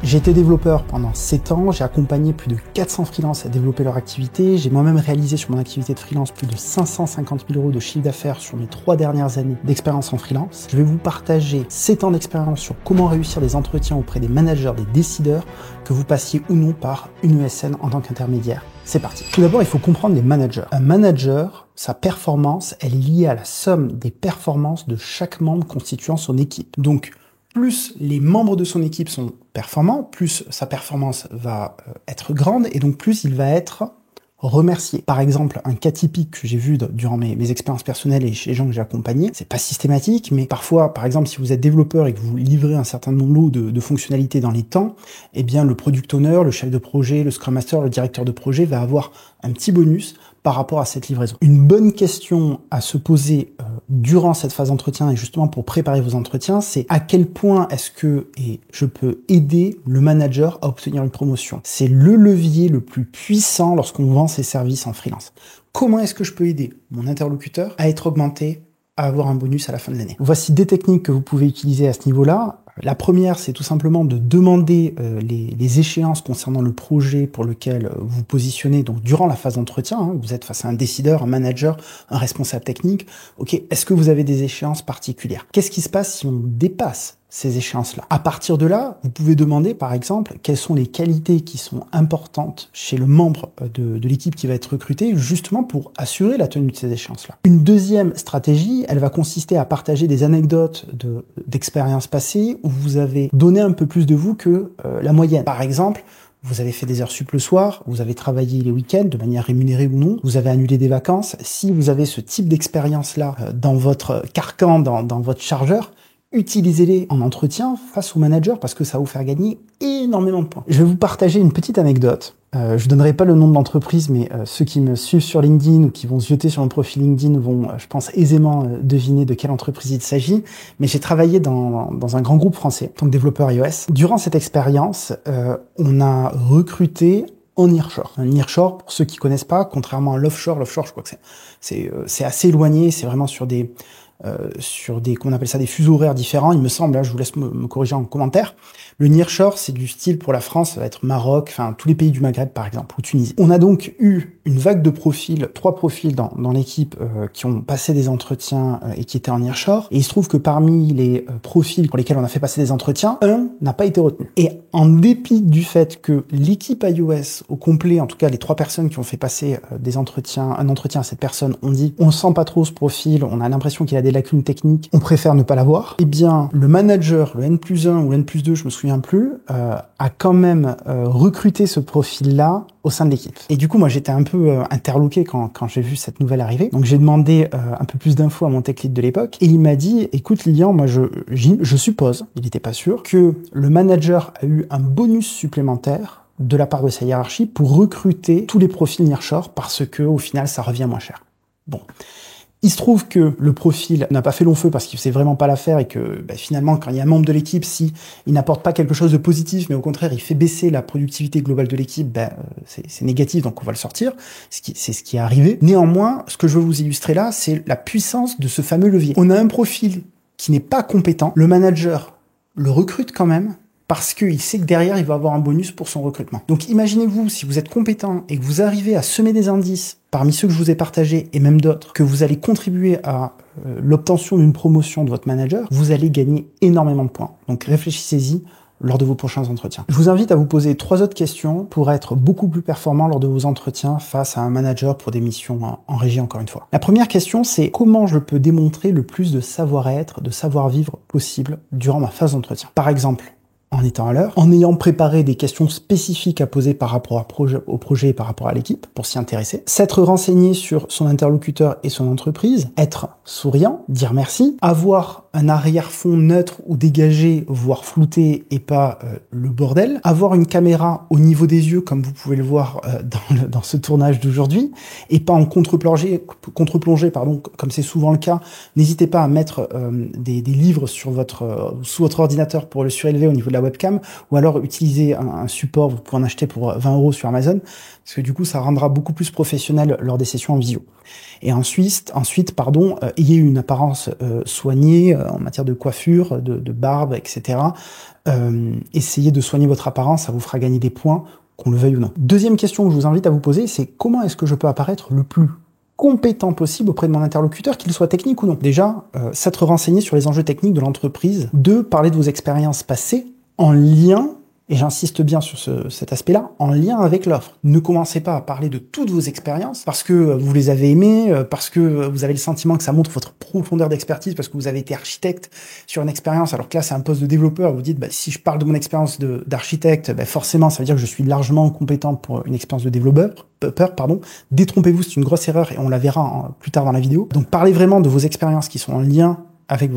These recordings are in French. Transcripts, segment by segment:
J'ai été développeur pendant 7 ans, j'ai accompagné plus de 400 freelances à développer leur activité, j'ai moi-même réalisé sur mon activité de freelance plus de 550 000 € de chiffre d'affaires sur mes 3 dernières années d'expérience en freelance. Je vais vous partager 7 ans d'expérience sur comment réussir des entretiens auprès des managers, des décideurs, que vous passiez ou non par une ESN en tant qu'intermédiaire. C'est parti. Tout d'abord, il faut comprendre les managers. Un manager, sa performance, elle est liée à la somme des performances de chaque membre constituant son équipe. Donc, plus les membres de son équipe sont performants, plus sa performance va être grande et donc plus il va être remercié. Par exemple, un cas typique que j'ai vu durant mes expériences personnelles et chez les gens que j'ai accompagnés, c'est pas systématique, mais parfois, par exemple, si vous êtes développeur et que vous livrez un certain nombre de fonctionnalités dans les temps, eh bien, le product owner, le chef de projet, le scrum master, le directeur de projet va avoir un petit bonus par rapport à cette livraison. Une bonne question à se poser durant cette phase d'entretien et justement pour préparer vos entretiens, c'est à quel point est-ce que je peux aider le manager à obtenir une promotion. C'est le levier le plus puissant lorsqu'on vend ses services en freelance. Comment est-ce que je peux aider mon interlocuteur à être augmenté, à avoir un bonus à la fin de l'année? Voici des techniques que vous pouvez utiliser à ce niveau-là. La première, c'est tout simplement de demander les échéances concernant le projet pour lequel vous positionnez. Donc, durant la phase d'entretien, vous êtes face à un décideur, un manager, un responsable technique. Ok, est-ce que vous avez des échéances particulières? Qu'est-ce qui se passe si on dépasse ces échéances-là? À partir de là, vous pouvez demander, par exemple, quelles sont les qualités qui sont importantes chez le membre de l'équipe qui va être recruté, justement pour assurer la tenue de ces échéances-là. Une deuxième stratégie, elle va consister à partager des anecdotes d'expériences passées où vous avez donné un peu plus de vous que la moyenne. Par exemple, vous avez fait des heures sup le soir, vous avez travaillé les week-ends de manière rémunérée ou non, vous avez annulé des vacances. Si vous avez ce type d'expérience-là dans votre carcan, dans votre chargeur, utilisez-les en entretien face au manager parce que ça va vous faire gagner énormément de points. Je vais vous partager une petite anecdote. Je donnerai pas le nom de l'entreprise, mais ceux qui me suivent sur LinkedIn ou qui vont se jeter sur mon profil LinkedIn vont, je pense, aisément deviner de quelle entreprise il s'agit. Mais j'ai travaillé dans un grand groupe français, en tant que développeur iOS. Durant cette expérience, on a recruté en nearshore. Un nearshore, pour ceux qui connaissent pas, contrairement à l'offshore, je crois que c'est assez éloigné, c'est vraiment sur des comment on appelle ça, des fuseaux horaires différents, il me semble, là, je vous laisse me corriger en commentaire. Le nearshore, c'est du style pour la France, ça va être Maroc, enfin tous les pays du Maghreb par exemple, ou Tunisie. On a donc eu une vague de profils, 3 profils dans l'équipe qui ont passé des entretiens et qui étaient en nearshore. Et il se trouve que parmi les profils pour lesquels on a fait passer des entretiens, un n'a pas été retenu. Et en dépit du fait que l'équipe iOS au complet, en tout cas les 3 personnes qui ont fait passer un entretien à cette personne, ont dit on sent pas trop ce profil, on a l'impression qu'il a des lacunes techniques, on préfère ne pas l'avoir. Eh bien, le manager, le N+1 ou le N+2, je me souviens plus, a quand même recruté ce profil-là au sein de l'équipe. Et du coup, moi, j'étais un peu interloqué quand j'ai vu cette nouvelle arriver. Donc, j'ai demandé un peu plus d'infos à mon tech lead de l'époque. Et il m'a dit, écoute, Lilian, moi, je suppose, il n'était pas sûr, que le manager a eu un bonus supplémentaire de la part de sa hiérarchie pour recruter tous les profils nearshore parce que, au final, ça revient moins cher. Bon. Il se trouve que le profil n'a pas fait long feu parce qu'il faisait vraiment pas l'affaire et que finalement, quand il y a un membre de l'équipe, si il n'apporte pas quelque chose de positif, mais au contraire, il fait baisser la productivité globale de l'équipe, c'est négatif, donc on va le sortir. C'est ce qui est arrivé. Néanmoins, ce que je veux vous illustrer là, c'est la puissance de ce fameux levier. On a un profil qui n'est pas compétent. Le manager le recrute quand même parce qu'il sait que derrière, il va avoir un bonus pour son recrutement. Donc imaginez-vous, si vous êtes compétent et que vous arrivez à semer des indices parmi ceux que je vous ai partagés et même d'autres, que vous allez contribuer à l'obtention d'une promotion de votre manager, vous allez gagner énormément de points. Donc réfléchissez-y lors de vos prochains entretiens. Je vous invite à vous poser 3 autres questions pour être beaucoup plus performant lors de vos entretiens face à un manager pour des missions en régie, encore une fois. La première question, c'est comment je peux démontrer le plus de savoir-être, de savoir-vivre possible durant ma phase d'entretien. Par exemple, en étant à l'heure, en ayant préparé des questions spécifiques à poser par rapport au projet et par rapport à l'équipe, pour s'y intéresser, s'être renseigné sur son interlocuteur et son entreprise, être souriant, dire merci, avoir un arrière-fond neutre ou dégagé, voire flouté et pas le bordel, avoir une caméra au niveau des yeux, comme vous pouvez le voir dans ce tournage d'aujourd'hui, et pas en contre-plongée, comme c'est souvent le cas. N'hésitez pas à mettre des livres sous votre ordinateur pour le surélever au niveau de la webcam, ou alors utiliser un support, vous pouvez en acheter pour 20 € sur Amazon, parce que du coup ça rendra beaucoup plus professionnel lors des sessions en visio. Et ensuite, ayez une apparence soignée, en matière de coiffure, de barbe, etc. Essayez de soigner votre apparence, ça vous fera gagner des points, qu'on le veuille ou non. Deuxième question que je vous invite à vous poser, c'est comment est-ce que je peux apparaître le plus compétent possible auprès de mon interlocuteur, qu'il soit technique ou non. Déjà, s'être renseigné sur les enjeux techniques de l'entreprise. 2, parler de vos expériences passées en lien, et j'insiste bien sur cet aspect-là, en lien avec l'offre. Ne commencez pas à parler de toutes vos expériences parce que vous les avez aimées, parce que vous avez le sentiment que ça montre votre profondeur d'expertise, parce que vous avez été architecte sur une expérience, alors que là c'est un poste de développeur. Vous dites, si je parle de mon expérience d'architecte, forcément ça veut dire que je suis largement compétent pour une expérience de développeur. Détrompez-vous, c'est une grosse erreur et on la verra plus tard dans la vidéo. Donc parlez vraiment de vos expériences qui sont en lien avec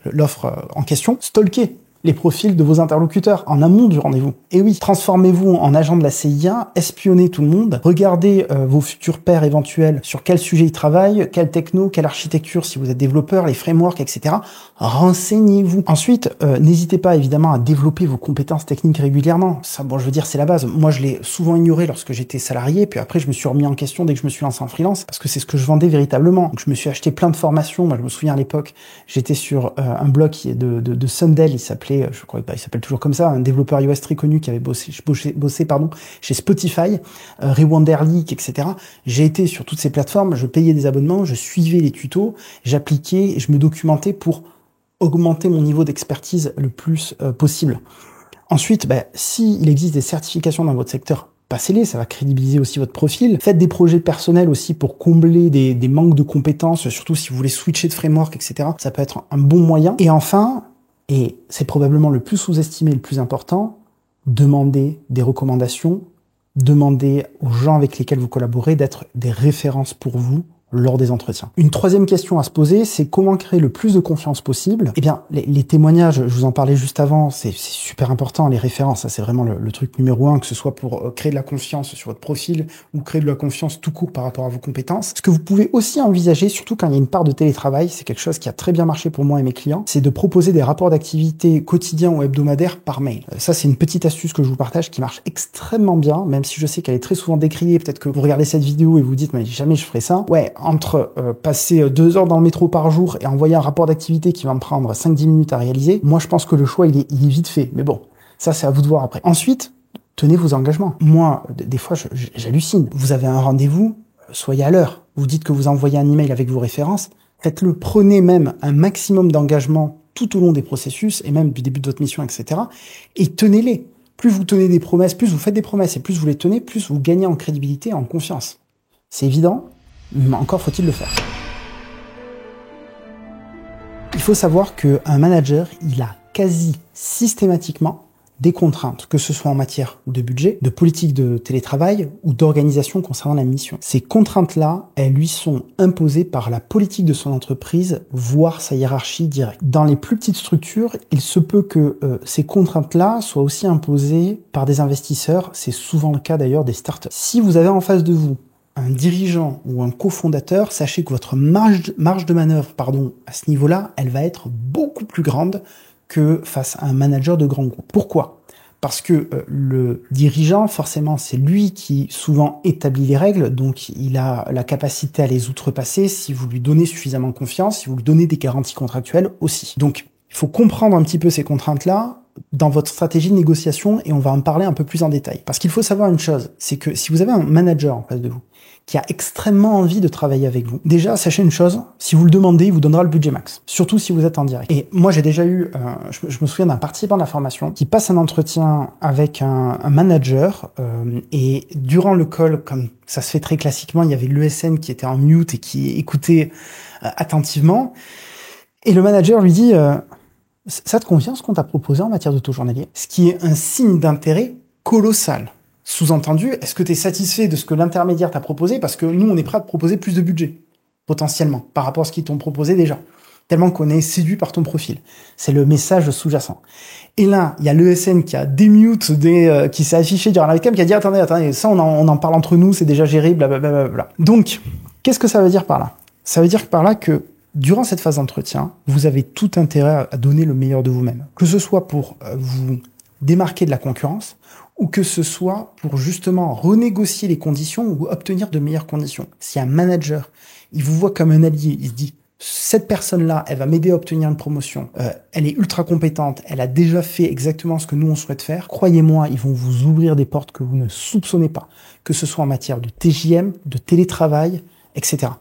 l'offre en question. Stalkez les profils de vos interlocuteurs en amont du rendez-vous. Et oui, transformez-vous en agent de la CIA, espionnez tout le monde, regardez vos futurs pairs éventuels sur quel sujet ils travaillent, quelle techno, quelle architecture si vous êtes développeur, les frameworks, etc. Renseignez-vous. Ensuite, n'hésitez pas évidemment à développer vos compétences techniques régulièrement. Ça, je veux dire, c'est la base. Moi, je l'ai souvent ignoré lorsque j'étais salarié, puis après, je me suis remis en question dès que je me suis lancé en freelance, parce que c'est ce que je vendais véritablement. Donc, je me suis acheté plein de formations. Moi, je me souviens à l'époque, j'étais sur un blog qui est de Sundell, il s'appelait, je crois il s'appelle toujours comme ça, un développeur iOS très connu qui avait bossé chez Spotify, Rewanderly, etc. J'ai été sur toutes ces plateformes, je payais des abonnements, je suivais les tutos, j'appliquais, je me documentais pour augmenter mon niveau d'expertise le plus possible. Ensuite, s'il existe des certifications dans votre secteur, passez-les, ça va crédibiliser aussi votre profil. Faites des projets personnels aussi pour combler des manques de compétences, surtout si vous voulez switcher de framework, etc. Ça peut être un bon moyen. Et enfin, et c'est probablement le plus sous-estimé, le plus important, demandez des recommandations, demandez aux gens avec lesquels vous collaborez d'être des références pour vous lors des entretiens. Une troisième question à se poser, c'est comment créer le plus de confiance possible. Eh bien, les témoignages, je vous en parlais juste avant, c'est super important, les références, ça c'est vraiment le truc numéro 1, que ce soit pour créer de la confiance sur votre profil ou créer de la confiance tout court par rapport à vos compétences. Ce que vous pouvez aussi envisager, surtout quand il y a une part de télétravail, c'est quelque chose qui a très bien marché pour moi et mes clients, c'est de proposer des rapports d'activité quotidiens ou hebdomadaires par mail. Ça, c'est une petite astuce que je vous partage qui marche extrêmement bien, même si je sais qu'elle est très souvent décriée. Peut-être que vous regardez cette vidéo et vous dites, mais jamais je ferai ça. Ouais, entre passer 2 heures dans le métro par jour et envoyer un rapport d'activité qui va me prendre 5-10 minutes à réaliser, moi je pense que le choix il est vite fait. Mais bon, ça c'est à vous de voir après. Ensuite, tenez vos engagements. Moi, des fois, j'hallucine. Vous avez un rendez-vous, soyez à l'heure. Vous dites que vous envoyez un email avec vos références, faites-le. Prenez même un maximum d'engagement tout au long des processus et même du début de votre mission, etc. Et tenez-les. Plus vous tenez des promesses, plus vous faites des promesses et plus vous les tenez, plus vous gagnez en crédibilité et en confiance. C'est évident, mais encore faut-il le faire. Il faut savoir qu'un manager, il a quasi systématiquement des contraintes, que ce soit en matière de budget, de politique de télétravail ou d'organisation concernant la mission. Ces contraintes-là, elles lui sont imposées par la politique de son entreprise, voire sa hiérarchie directe. Dans les plus petites structures, il se peut que ces contraintes-là soient aussi imposées par des investisseurs. C'est souvent le cas d'ailleurs des startups. Si vous avez en face de vous un dirigeant ou un cofondateur, sachez que votre marge de manœuvre, à ce niveau-là, elle va être beaucoup plus grande que face à un manager de grand groupe. Pourquoi ? Parce que le dirigeant, forcément, c'est lui qui souvent établit les règles, donc il a la capacité à les outrepasser si vous lui donnez suffisamment confiance, si vous lui donnez des garanties contractuelles aussi. Donc, il faut comprendre un petit peu ces contraintes-là dans votre stratégie de négociation et on va en parler un peu plus en détail. Parce qu'il faut savoir une chose, c'est que si vous avez un manager en face de vous qui a extrêmement envie de travailler avec vous, déjà, sachez une chose, si vous le demandez, il vous donnera le budget max. Surtout si vous êtes en direct. Et moi, j'ai déjà eu, je me souviens d'un participant de la formation qui passe un entretien avec un manager et durant le call, comme ça se fait très classiquement, il y avait l'ESN qui était en mute et qui écoutait attentivement. Et le manager lui dit... ça te convient ce qu'on t'a proposé en matière de taux journalier? Ce qui est un signe d'intérêt colossal. Sous-entendu, est-ce que tu es satisfait de ce que l'intermédiaire t'a proposé? Parce que nous, on est prêt à te proposer plus de budget, potentiellement, par rapport à ce qu'ils t'ont proposé déjà. Tellement qu'on est séduit par ton profil. C'est le message sous-jacent. Et là, il y a l'ESN qui a démute, qui s'est affiché durant la webcam, qui a dit attendez, ça on en parle entre nous, c'est déjà géré, blablabla. Donc, qu'est-ce que ça veut dire par là? Ça veut dire par là que durant cette phase d'entretien, vous avez tout intérêt à donner le meilleur de vous-même. Que ce soit pour vous démarquer de la concurrence ou que ce soit pour justement renégocier les conditions ou obtenir de meilleures conditions. Si un manager, il vous voit comme un allié, il se dit cette personne-là, elle va m'aider à obtenir une promotion. Elle est ultra compétente. Elle a déjà fait exactement ce que nous, on souhaite faire. Croyez-moi, ils vont vous ouvrir des portes que vous ne soupçonnez pas, que ce soit en matière de TJM, de télétravail, etc.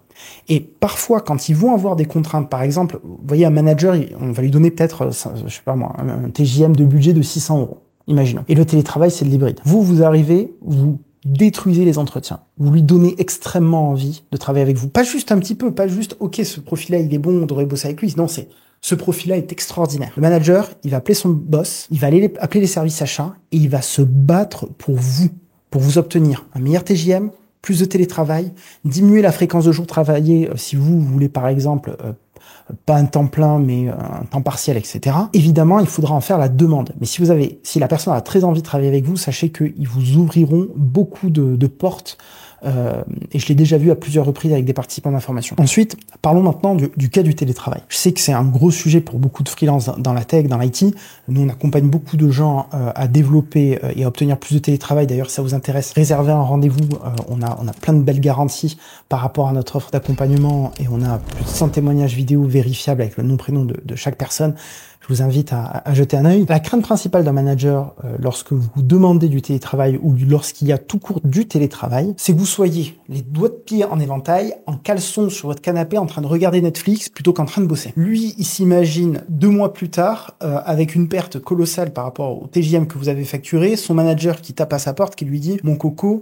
Et parfois, quand ils vont avoir des contraintes, par exemple, vous voyez, un manager, on va lui donner peut-être, je sais pas moi, un TJM de budget de 600 €. Imaginons. Et le télétravail, c'est de l'hybride. Vous arrivez, vous détruisez les entretiens. Vous lui donnez extrêmement envie de travailler avec vous. Pas juste un petit peu, pas juste, ok, ce profil-là, il est bon, on devrait bosser avec lui. Non, ce profil-là est extraordinaire. Le manager, il va appeler son boss, il va aller appeler les services achats et il va se battre pour vous obtenir un meilleur TJM, plus de télétravail, diminuer la fréquence de jours travaillés si vous voulez, par exemple, pas un temps plein, mais un temps partiel, etc. Évidemment, il faudra en faire la demande. Mais si la personne a très envie de travailler avec vous, sachez qu'ils vous ouvriront beaucoup de portes. Et je l'ai déjà vu à plusieurs reprises avec des participants d'information. Ensuite, parlons maintenant du cas du télétravail. Je sais que c'est un gros sujet pour beaucoup de freelance dans la tech, dans l'IT. Nous, on accompagne beaucoup de gens à développer et à obtenir plus de télétravail. D'ailleurs, si ça vous intéresse, réservez un rendez-vous. On a plein de belles garanties par rapport à notre offre d'accompagnement et on a plus de 100 témoignages vidéo vérifiables avec le nom, prénom de chaque personne. Je vous invite à jeter un œil. La crainte principale d'un manager lorsque vous demandez du télétravail ou lorsqu'il y a tout court du télétravail, c'est que vous soyez les doigts de pied en éventail, en caleçon sur votre canapé en train de regarder Netflix plutôt qu'en train de bosser. Lui, il s'imagine 2 mois plus tard avec une perte colossale par rapport au TJM que vous avez facturé, son manager qui tape à sa porte, qui lui dit « Mon coco,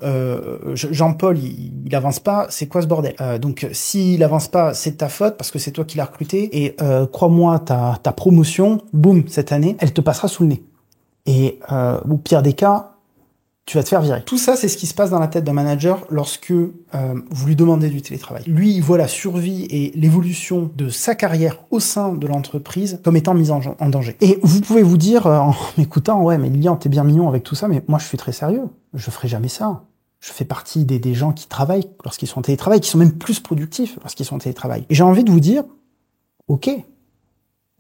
Jean-Paul, il avance pas, c'est quoi ce bordel ?» Donc, s'il avance pas, c'est de ta faute parce que c'est toi qui l'as recruté et crois-moi, ta promotion, boum, cette année, elle te passera sous le nez. Et au pire des cas, tu vas te faire virer. Tout ça, c'est ce qui se passe dans la tête d'un manager lorsque vous lui demandez du télétravail. Lui, il voit la survie et l'évolution de sa carrière au sein de l'entreprise comme étant mise en danger. Et vous pouvez vous dire, en m'écoutant, ouais, mais Lilian, t'es bien mignon avec tout ça, mais moi, je suis très sérieux. Je ferai jamais ça. Je fais partie des gens qui travaillent lorsqu'ils sont en télétravail, qui sont même plus productifs lorsqu'ils sont en télétravail. Et j'ai envie de vous dire, ok,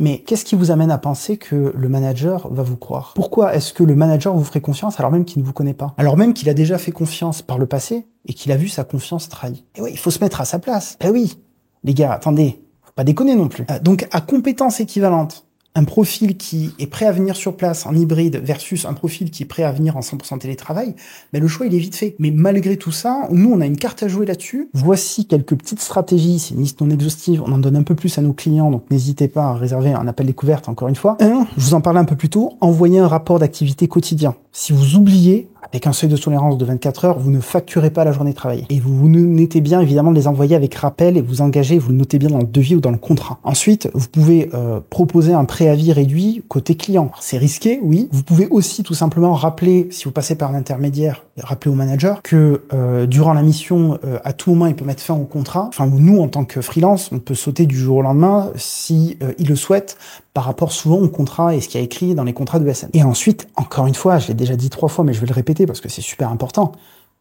mais qu'est-ce qui vous amène à penser que le manager va vous croire? Pourquoi est-ce que le manager vous ferait confiance alors même qu'il ne vous connaît pas? Alors même qu'il a déjà fait confiance par le passé et qu'il a vu sa confiance trahie. Et oui, il faut se mettre à sa place. Eh oui, les gars, attendez, faut pas déconner non plus. Donc, à compétences équivalentes, un profil qui est prêt à venir sur place en hybride versus un profil qui est prêt à venir en 100% télétravail, ben le choix il est vite fait. Mais malgré tout ça, nous on a une carte à jouer là-dessus. Voici quelques petites stratégies, c'est une liste non exhaustive, on en donne un peu plus à nos clients, donc n'hésitez pas à réserver un appel découverte encore une fois. Je vous en parlais un peu plus tôt, envoyez un rapport d'activité quotidien. Si vous oubliez, avec un seuil de tolérance de 24 heures, vous ne facturez pas la journée travaillée. Et vous notez bien, évidemment, de les envoyer avec rappel et vous engagez, vous le notez bien dans le devis ou dans le contrat. Ensuite, vous pouvez proposer un préavis réduit côté client. C'est risqué, oui. Vous pouvez aussi tout simplement rappeler, si vous passez par un intermédiaire, rappeler au manager que durant la mission, à tout moment, il peut mettre fin au contrat. Enfin, nous, en tant que freelance, on peut sauter du jour au lendemain si il le souhaite, par rapport souvent au contrat et ce qui est écrit dans les contrats de SN. Et ensuite, encore une fois, je l'ai déjà dit 3 fois, mais je vais le répéter parce que c'est super important,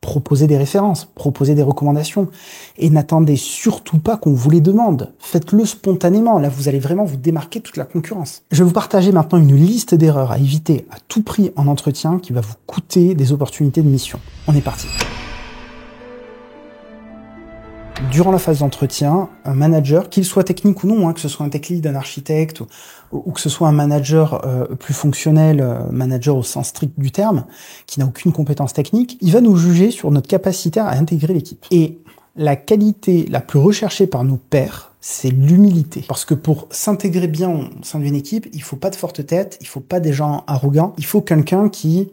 proposez des références, proposez des recommandations et n'attendez surtout pas qu'on vous les demande. Faites-le spontanément, là vous allez vraiment vous démarquer de toute la concurrence. Je vais vous partager maintenant une liste d'erreurs à éviter à tout prix en entretien qui va vous coûter des opportunités de mission. On est parti. Durant la phase d'entretien, un manager, qu'il soit technique ou non, que ce soit un tech lead, un architecte, ou que ce soit un manager plus fonctionnel, manager au sens strict du terme, qui n'a aucune compétence technique, il va nous juger sur notre capacité à intégrer l'équipe. Et la qualité la plus recherchée par nos pairs, c'est l'humilité. Parce que pour s'intégrer bien au sein d'une équipe, il faut pas de forte tête, il faut pas des gens arrogants, il faut quelqu'un qui...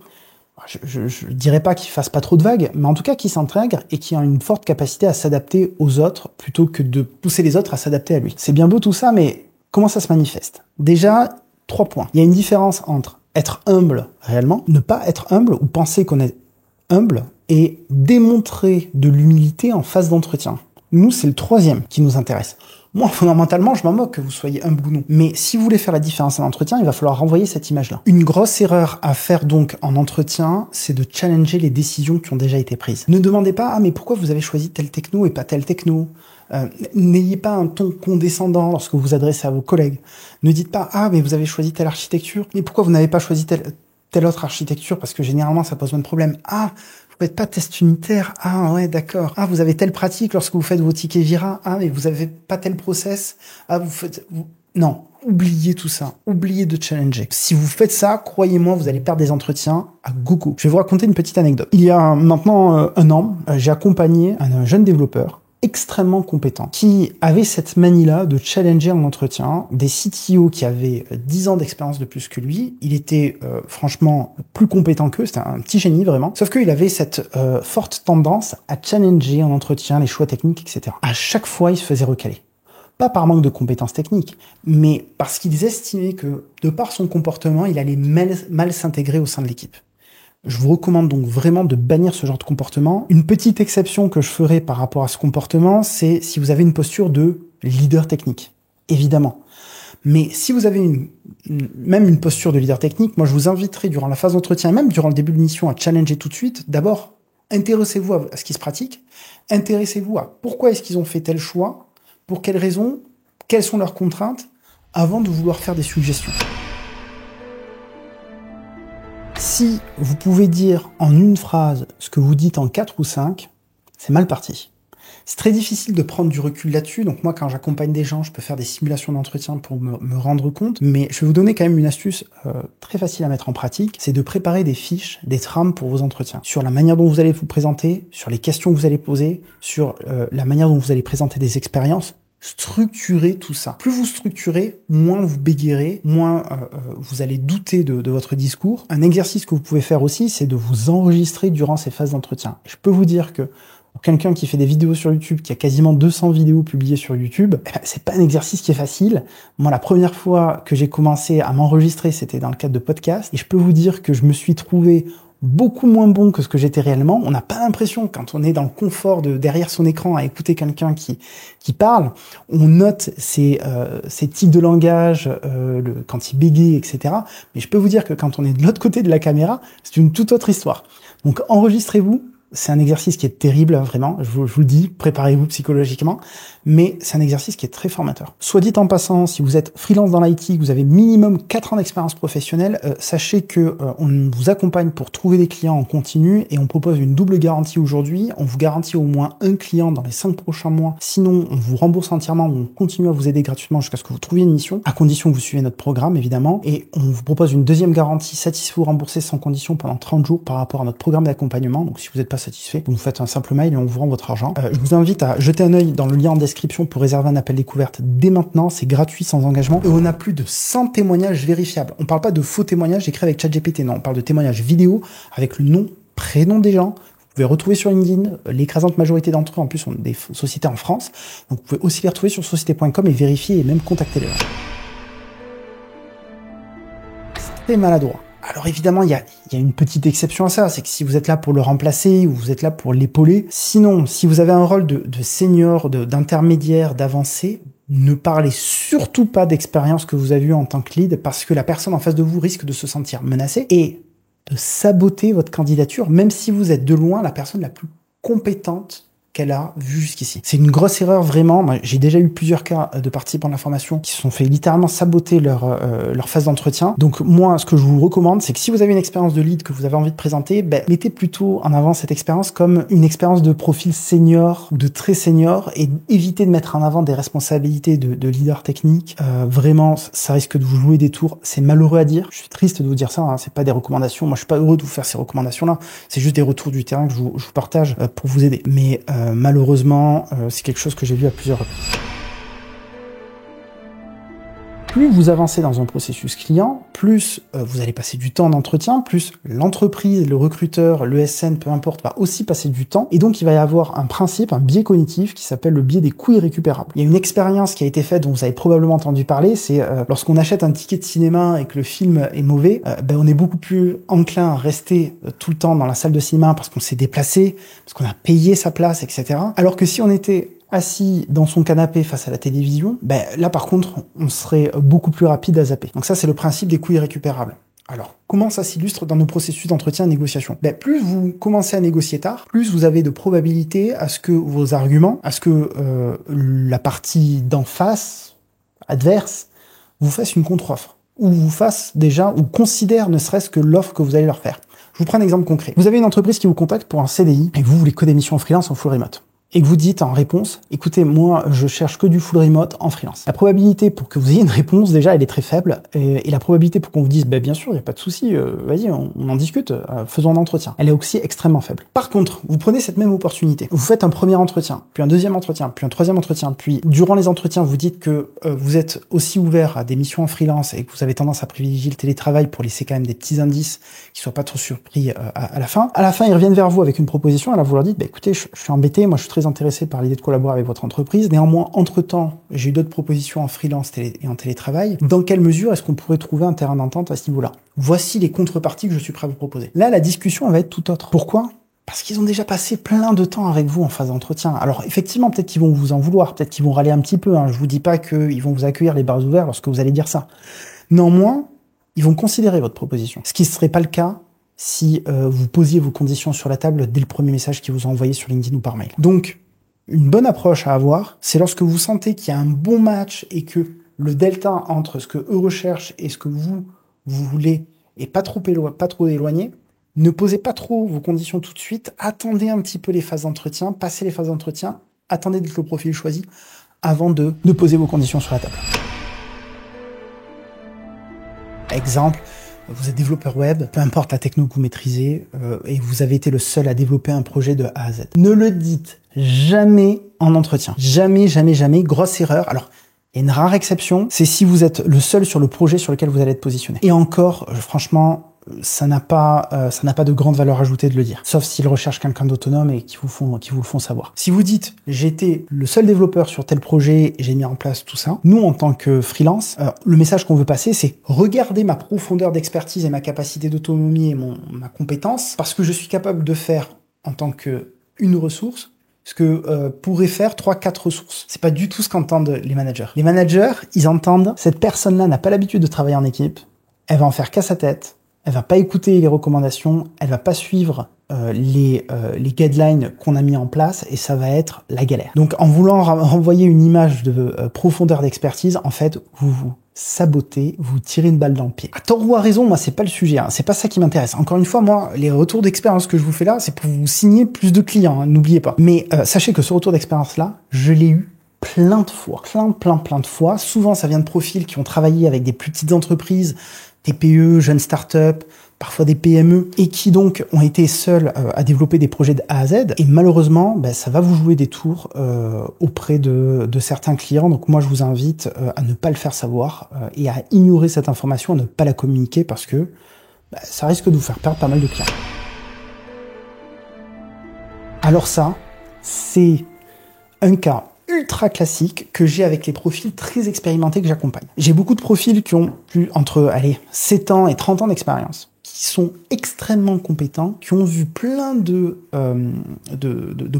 Je dirais pas qu'il fasse pas trop de vagues, mais en tout cas qui s'intègre et qui a une forte capacité à s'adapter aux autres plutôt que de pousser les autres à s'adapter à lui. C'est bien beau tout ça, mais comment ça se manifeste? Déjà, 3 points. Il y a une différence entre être humble réellement, ne pas être humble ou penser qu'on est humble et démontrer de l'humilité en phase d'entretien. Nous, c'est le 3e qui nous intéresse. Moi, fondamentalement, je m'en moque que vous soyez humble ou non. Mais si vous voulez faire la différence en entretien, il va falloir renvoyer cette image-là. Une grosse erreur à faire donc en entretien, c'est de challenger les décisions qui ont déjà été prises. Ne demandez pas, ah mais pourquoi vous avez choisi tel techno et pas tel techno? N'ayez pas un ton condescendant lorsque vous vous adressez à vos collègues. Ne dites pas, ah mais vous avez choisi telle architecture, mais pourquoi vous n'avez pas choisi telle telle autre architecture parce que généralement ça pose moins de problèmes. Ah, vous faites pas de test unitaire. Ah ouais, d'accord. Ah, vous avez telle pratique lorsque vous faites vos tickets Jira. Ah, mais vous avez pas tel process. Ah, non, oubliez tout ça. Oubliez de challenger. Si vous faites ça, croyez-moi, vous allez perdre des entretiens à gogo. Je vais vous raconter une petite anecdote. Il y a maintenant un an, j'ai accompagné un jeune développeur extrêmement compétent, qui avait cette manie-là de challenger en entretien des CTO qui avaient 10 ans d'expérience de plus que lui. Il était franchement plus compétent qu'eux, c'était un petit génie vraiment. Sauf qu'il avait cette forte tendance à challenger en entretien les choix techniques, etc. À chaque fois, il se faisait recaler. Pas par manque de compétences techniques, mais parce qu'ils estimaient que, de par son comportement, il allait mal s'intégrer au sein de l'équipe. Je vous recommande donc vraiment de bannir ce genre de comportement. Une petite exception que je ferai par rapport à ce comportement, c'est si vous avez une posture de leader technique, évidemment. Mais si vous avez même une posture de leader technique, moi je vous inviterai durant la phase d'entretien, même durant le début de mission, à challenger tout de suite. D'abord, intéressez-vous à ce qui se pratique, intéressez-vous à pourquoi est-ce qu'ils ont fait tel choix, pour quelles raisons, quelles sont leurs contraintes, avant de vouloir faire des suggestions. Si vous pouvez dire en une phrase ce que vous dites en 4 ou 5, c'est mal parti. C'est très difficile de prendre du recul là-dessus, donc moi quand j'accompagne des gens, je peux faire des simulations d'entretien pour me rendre compte, mais je vais vous donner quand même une astuce très facile à mettre en pratique, c'est de préparer des fiches, des trames pour vos entretiens, sur la manière dont vous allez vous présenter, sur les questions que vous allez poser, sur la manière dont vous allez présenter des expériences. Structurez tout ça. Plus vous structurez, moins vous bégayerez, moins vous allez douter de votre discours. Un exercice que vous pouvez faire aussi, c'est de vous enregistrer durant ces phases d'entretien. Je peux vous dire que pour quelqu'un qui fait des vidéos sur YouTube, qui a quasiment 200 vidéos publiées sur YouTube, c'est pas un exercice qui est facile. Moi, la première fois que j'ai commencé à m'enregistrer, c'était dans le cadre de podcast, et je peux vous dire que je me suis trouvé beaucoup moins bon que ce que j'étais réellement. On n'a pas l'impression, quand on est dans le confort de derrière son écran à écouter quelqu'un qui parle, on note ses tics de langage, quand il bégaye, etc. Mais je peux vous dire que quand on est de l'autre côté de la caméra, c'est une toute autre histoire. Donc enregistrez-vous. C'est un exercice qui est terrible, vraiment, je vous le dis, préparez-vous psychologiquement, mais c'est un exercice qui est très formateur. Soit dit en passant, si vous êtes freelance dans l'IT, que vous avez minimum 4 ans d'expérience professionnelle, sachez que on vous accompagne pour trouver des clients en continu et on propose une double garantie aujourd'hui. On vous garantit au moins un client dans les 5 prochains mois, sinon on vous rembourse entièrement, on continue à vous aider gratuitement jusqu'à ce que vous trouviez une mission, à condition que vous suivez notre programme évidemment, et on vous propose une deuxième garantie satisfait ou remboursé sans condition pendant 30 jours par rapport à notre programme d'accompagnement. Donc si vous n'êtes pas satisfait, vous nous faites un simple mail et on vous rend votre argent. Je vous invite à jeter un œil dans le lien en description pour réserver un appel découverte dès maintenant. C'est gratuit, sans engagement. Et on a plus de 100 témoignages vérifiables. On parle pas de faux témoignages écrits avec ChatGPT, non. On parle de témoignages vidéo avec le nom, prénom des gens. Vous pouvez retrouver sur LinkedIn. L'écrasante majorité d'entre eux, en plus, sont des sociétés en France. Donc vous pouvez aussi les retrouver sur société.com et vérifier et même contacter les gens. C'est maladroit. Alors évidemment, il y a une petite exception à ça, c'est que si vous êtes là pour le remplacer ou vous êtes là pour l'épauler, sinon, si vous avez un rôle de senior, d'intermédiaire, d'avancé, ne parlez surtout pas d'expérience que vous avez eue en tant que lead, parce que la personne en face de vous risque de se sentir menacée et de saboter votre candidature, même si vous êtes de loin la personne la plus compétente qu'elle a vu jusqu'ici. C'est une grosse erreur vraiment. Moi, j'ai déjà eu plusieurs cas de participants de la formation qui se sont fait littéralement saboter leur phase d'entretien. Donc moi, ce que je vous recommande, c'est que si vous avez une expérience de lead que vous avez envie de présenter, mettez plutôt en avant cette expérience comme une expérience de profil senior ou de très senior et évitez de mettre en avant des responsabilités de leader technique. Vraiment, ça risque de vous jouer des tours. C'est malheureux à dire. Je suis triste de vous dire ça. Hein. C'est pas des recommandations. Moi, je suis pas heureux de vous faire ces recommandations-là. C'est juste des retours du terrain que je vous partage pour vous aider. Mais malheureusement, c'est quelque chose que j'ai vu à plusieurs reprises. Plus vous avancez dans un processus client, plus vous allez passer du temps d'entretien, plus l'entreprise, le recruteur, le SN, peu importe, va aussi passer du temps. Et donc, il va y avoir un principe, un biais cognitif qui s'appelle le biais des coûts irrécupérables. Il y a une expérience qui a été faite dont vous avez probablement entendu parler, c'est lorsqu'on achète un ticket de cinéma et que le film est mauvais, on est beaucoup plus enclin à rester tout le temps dans la salle de cinéma parce qu'on s'est déplacé, parce qu'on a payé sa place, etc. Alors que si on était assis dans son canapé face à la télévision, là par contre, on serait beaucoup plus rapide à zapper. Donc ça, c'est le principe des coûts irrécupérables. Alors, comment ça s'illustre dans nos processus d'entretien et de négociation ? Plus vous commencez à négocier tard, plus vous avez de probabilité à ce que vos arguments, à ce que la partie d'en face, adverse, vous fasse une contre-offre. ou vous fassent déjà, ou considèrent ne serait-ce que l'offre que vous allez leur faire. Je vous prends un exemple concret. Vous avez une entreprise qui vous contacte pour un CDI et vous voulez que des missions en freelance en full remote. Et que vous dites en réponse, écoutez, moi, je cherche que du full remote en freelance. La probabilité pour que vous ayez une réponse, déjà, elle est très faible. Et la probabilité pour qu'on vous dise, bien sûr, il n'y a pas de souci, vas-y, on en discute, faisons un entretien. Elle est aussi extrêmement faible. Par contre, vous prenez cette même opportunité. Vous faites un premier entretien, puis un deuxième entretien, puis un troisième entretien, puis durant les entretiens, vous dites que vous êtes aussi ouvert à des missions en freelance et que vous avez tendance à privilégier le télétravail pour laisser quand même des petits indices qui soient pas trop surpris à la fin. À la fin, ils reviennent vers vous avec une proposition, et là, vous leur dites, écoutez, je suis embêté, moi, je suis très intéressé par l'idée de collaborer avec votre entreprise. Néanmoins, entre-temps, j'ai eu d'autres propositions en freelance et en télétravail. Dans quelle mesure est-ce qu'on pourrait trouver un terrain d'entente à ce niveau-là? Voici les contreparties que je suis prêt à vous proposer. Là, la discussion, elle va être tout autre. Pourquoi? Parce qu'ils ont déjà passé plein de temps avec vous en phase d'entretien. Alors, effectivement, peut-être qu'ils vont vous en vouloir, peut-être qu'ils vont râler un petit peu. Je vous dis pas qu'ils vont vous accueillir les bras ouverts lorsque vous allez dire ça. Néanmoins, ils vont considérer votre proposition. Ce qui ne serait pas le cas si vous posiez vos conditions sur la table dès le premier message qu'ils vous ont envoyé sur LinkedIn ou par mail. Donc, une bonne approche à avoir, c'est lorsque vous sentez qu'il y a un bon match et que le delta entre ce que eux recherchent et ce que vous voulez est pas trop éloigné. Ne posez pas trop vos conditions tout de suite. Attendez un petit peu les phases d'entretien, passez les phases d'entretien, attendez d'être le profil choisi avant de poser vos conditions sur la table. Exemple, vous êtes développeur web, peu importe la techno que vous maîtrisez, et vous avez été le seul à développer un projet de A à Z. Ne le dites jamais en entretien. Jamais, jamais, jamais. Grosse erreur. Alors, il y a une rare exception, c'est si vous êtes le seul sur le projet sur lequel vous allez être positionné. Et encore, franchement, ça n'a pas de grande valeur ajoutée de le dire. Sauf s'ils recherchent quelqu'un d'autonome et qui vous le font savoir. Si vous dites, j'ai été le seul développeur sur tel projet et j'ai mis en place tout ça, nous, en tant que freelance, le message qu'on veut passer, c'est regardez ma profondeur d'expertise et ma capacité d'autonomie et ma compétence, parce que je suis capable de faire, en tant que une ressource, ce que pourraient faire 3-4 ressources. C'est pas du tout ce qu'entendent les managers. Les managers, ils entendent, cette personne-là n'a pas l'habitude de travailler en équipe, elle va en faire qu'à sa tête, elle va pas écouter les recommandations, elle va pas suivre les guidelines qu'on a mis en place et ça va être la galère. Donc en voulant renvoyer une image de profondeur d'expertise, en fait, vous sabotez, vous tirez une balle dans le pied. À tort ou à raison, moi c'est pas le sujet, c'est pas ça qui m'intéresse. Encore une fois, moi, les retours d'expérience que je vous fais là, c'est pour vous signer plus de clients, n'oubliez pas. Mais sachez que ce retour d'expérience-là, je l'ai eu plein de fois. Plein de fois. Souvent, ça vient de profils qui ont travaillé avec des plus petites entreprises, TPE, jeunes startups, parfois des PME, et qui donc ont été seuls à développer des projets de A à Z. Et malheureusement, ça va vous jouer des tours auprès de certains clients. Donc moi, je vous invite à ne pas le faire savoir et à ignorer cette information, à ne pas la communiquer parce que ça risque de vous faire perdre pas mal de clients. Alors ça, c'est un cas ultra classique que j'ai avec les profils très expérimentés que j'accompagne. J'ai beaucoup de profils qui ont plus entre 7 ans et 30 ans d'expérience, qui sont extrêmement compétents, qui ont vu plein de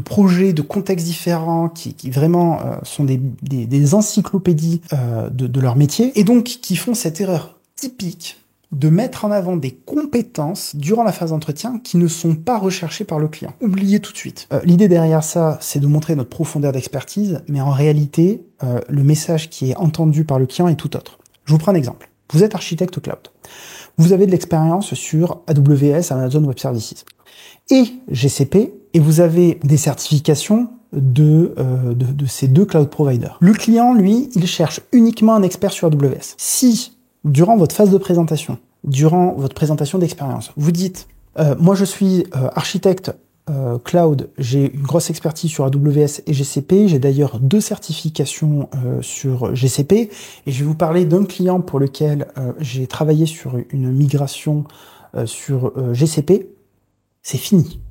projets, de contextes différents, qui vraiment sont des encyclopédies de leur métier, et donc qui font cette erreur typique de mettre en avant des compétences durant la phase d'entretien qui ne sont pas recherchées par le client. Oubliez tout de suite. L'idée derrière ça, c'est de montrer notre profondeur d'expertise, mais en réalité, le message qui est entendu par le client est tout autre. Je vous prends un exemple. Vous êtes architecte cloud. Vous avez de l'expérience sur AWS, Amazon Web Services, et GCP, et vous avez des certifications de ces deux cloud providers. Le client, lui, il cherche uniquement un expert sur AWS. Si durant votre phase de présentation, durant votre présentation d'expérience, vous dites moi je suis architecte cloud, j'ai une grosse expertise sur AWS et GCP, j'ai d'ailleurs 2 certifications sur GCP, et je vais vous parler d'un client pour lequel j'ai travaillé sur une migration sur GCP, c'est fini.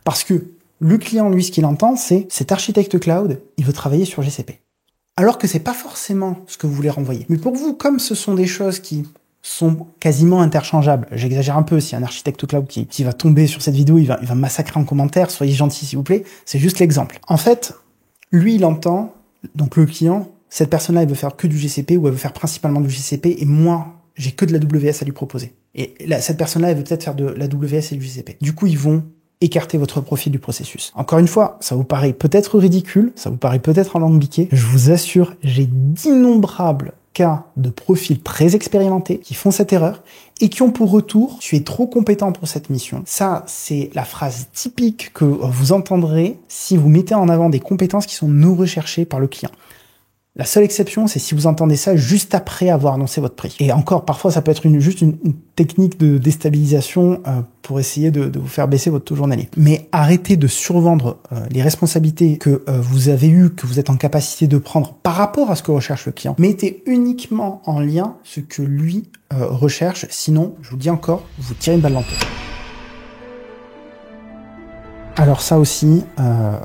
Parce que le client, lui, ce qu'il entend, c'est cet architecte cloud, il veut travailler sur GCP. Alors que c'est pas forcément ce que vous voulez renvoyer. Mais pour vous, comme ce sont des choses qui sont quasiment interchangeables, j'exagère un peu, si un architecte cloud qui va tomber sur cette vidéo, il va me massacrer en commentaire, soyez gentils s'il vous plaît, c'est juste l'exemple. En fait, lui il entend, donc le client, cette personne-là elle veut faire que du GCP ou elle veut faire principalement du GCP et moi j'ai que de la AWS à lui proposer. Et là, cette personne-là elle veut peut-être faire de la AWS et du GCP. Du coup ils vont écarter votre profil du processus. Encore une fois, ça vous paraît peut-être ridicule, ça vous paraît peut-être alambiqué. Je vous assure, j'ai d'innombrables cas de profils très expérimentés qui font cette erreur et qui ont pour retour « tu es trop compétent pour cette mission ». Ça, c'est la phrase typique que vous entendrez si vous mettez en avant des compétences qui sont non recherchées par le client. La seule exception, c'est si vous entendez ça juste après avoir annoncé votre prix. Et encore, parfois, ça peut être juste une technique de déstabilisation pour essayer de vous faire baisser votre taux journalier. Mais arrêtez de survendre les responsabilités que vous avez eues, que vous êtes en capacité de prendre par rapport à ce que recherche le client. Mettez uniquement en lien ce que lui recherche. Sinon, je vous dis encore, vous tirez une balle dans le pied. Alors ça aussi,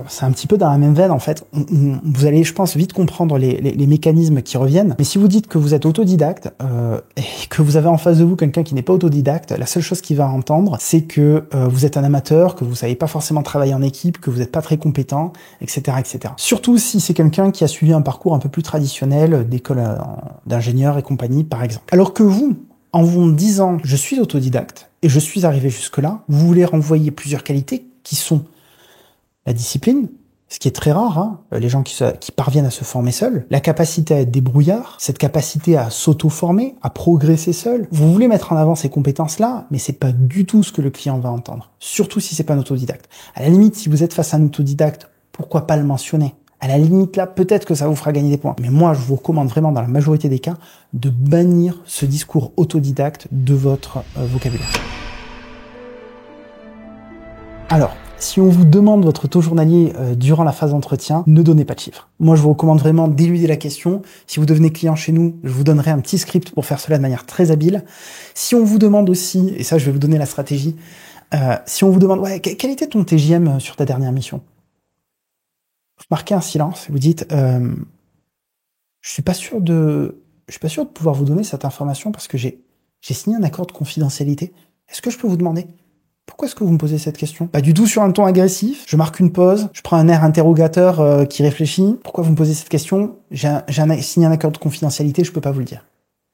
c'est un petit peu dans la même veine en fait. Vous allez, je pense, vite comprendre les mécanismes qui reviennent. Mais si vous dites que vous êtes autodidacte et que vous avez en face de vous quelqu'un qui n'est pas autodidacte, la seule chose qu'il va entendre, c'est que vous êtes un amateur, que vous savez pas forcément travailler en équipe, que vous n'êtes pas très compétent, etc., etc. Surtout si c'est quelqu'un qui a suivi un parcours un peu plus traditionnel d'école d'ingénieur et compagnie, par exemple. Alors que vous, en vous disant « je suis autodidacte et je suis arrivé jusque-là », vous voulez renvoyer plusieurs qualités qui sont la discipline, ce qui est très rare, hein, les gens qui parviennent à se former seuls, la capacité à être débrouillard, cette capacité à s'auto-former, à progresser seul. Vous voulez mettre en avant ces compétences-là, mais c'est pas du tout ce que le client va entendre, surtout si c'est pas un autodidacte. À la limite, si vous êtes face à un autodidacte, pourquoi pas le mentionner? À la limite, là, peut-être que ça vous fera gagner des points. Mais moi, je vous recommande vraiment, dans la majorité des cas, de bannir ce discours autodidacte de votre vocabulaire. Alors, si on vous demande votre taux journalier durant la phase d'entretien, ne donnez pas de chiffres. Moi, je vous recommande vraiment d'éluder la question. Si vous devenez client chez nous, je vous donnerai un petit script pour faire cela de manière très habile. Si on vous demande aussi, et ça, je vais vous donner la stratégie, si on vous demande, ouais, quel était ton TJM sur ta dernière mission? Vous marquez un silence et vous dites, je suis pas sûr de pouvoir vous donner cette information parce que j'ai signé un accord de confidentialité. Est-ce que je peux vous demander? Pourquoi est-ce que vous me posez cette question? Pas du tout sur un ton agressif. Je marque une pause. Je prends un air interrogateur qui réfléchit. Pourquoi vous me posez cette question? J'ai signé un accord de confidentialité, je peux pas vous le dire.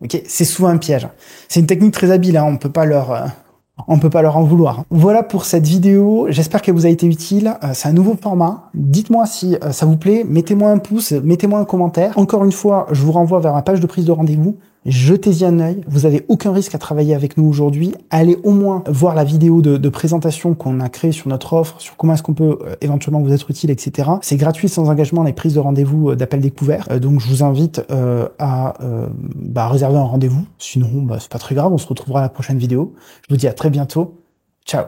Ok, c'est souvent un piège. C'est une technique très habile, hein. On peut pas leur en vouloir. Voilà pour cette vidéo. J'espère qu'elle vous a été utile. C'est un nouveau format. Dites-moi si ça vous plaît. Mettez-moi un pouce, mettez-moi un commentaire. Encore une fois, je vous renvoie vers ma page de prise de rendez-vous. Jetez-y un œil. Vous avez aucun risque à travailler avec nous aujourd'hui. Allez au moins voir la vidéo de présentation qu'on a créée sur notre offre, sur comment est-ce qu'on peut éventuellement vous être utile, etc. C'est gratuit, sans engagement, les prises de rendez-vous d'appel découvert. Donc je vous invite à réserver un rendez-vous. Sinon, c'est pas très grave. On se retrouvera à la prochaine vidéo. Je vous dis à très bientôt. Ciao.